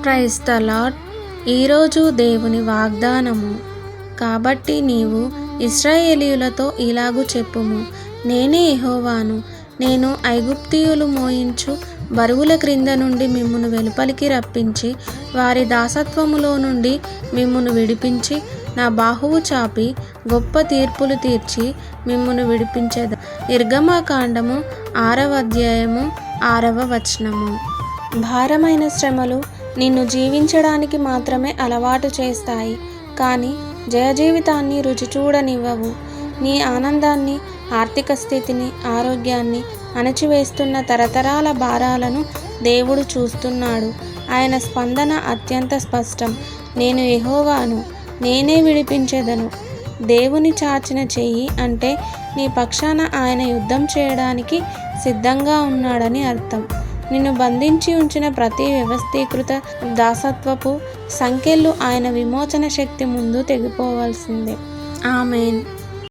Praise the lord. ఈరోజు దేవుని వాగ్దానము. కాబట్టి నీవు ఇశ్రాయేలీయులతో ఇలాగు చెప్పుము, నేనే యెహోవాను. నేను ఐగుప్తీయులు మోయించు బరువుల క్రింద నుండి మిమ్మును వెలుపలికి రప్పించి వారి దాసత్వములో నుండి మిమ్మును విడిపించి నా బాహువు చాపి గొప్ప తీర్పులు తీర్చి మిమ్మును విడిపించెదను. నిర్గమకాండము 6వ అధ్యాయము 6వ వచనము. భారమైన శ్రమలు నిన్ను జీవించడానికి మాత్రమే అలవాటు చేస్తాయి, కానీ జయజీవితాన్ని రుచి చూడనివ్వవు. నీ ఆనందాన్ని, ఆర్థిక స్థితిని, ఆరోగ్యాన్ని అణచివేస్తున్న తరతరాల భారాలను దేవుడు చూస్తున్నాడు. ఆయన స్పందన అత్యంత స్పష్టం. నేను యెహోవాను, నేనే విడిపించెదను. దేవుని చాచిన చెయ్యి అంటే నీ పక్షాన ఆయన యుద్ధం చేయడానికి సిద్ధంగా ఉన్నాడని అర్థం. నిన్ను బంధించి ఉంచిన ప్రతి వ్యవస్థీకృత దాసత్వపు సంకెళ్ళు ఆయన విమోచన శక్తి ముందు తెగిపోవాల్సిందే. ఆమేన్.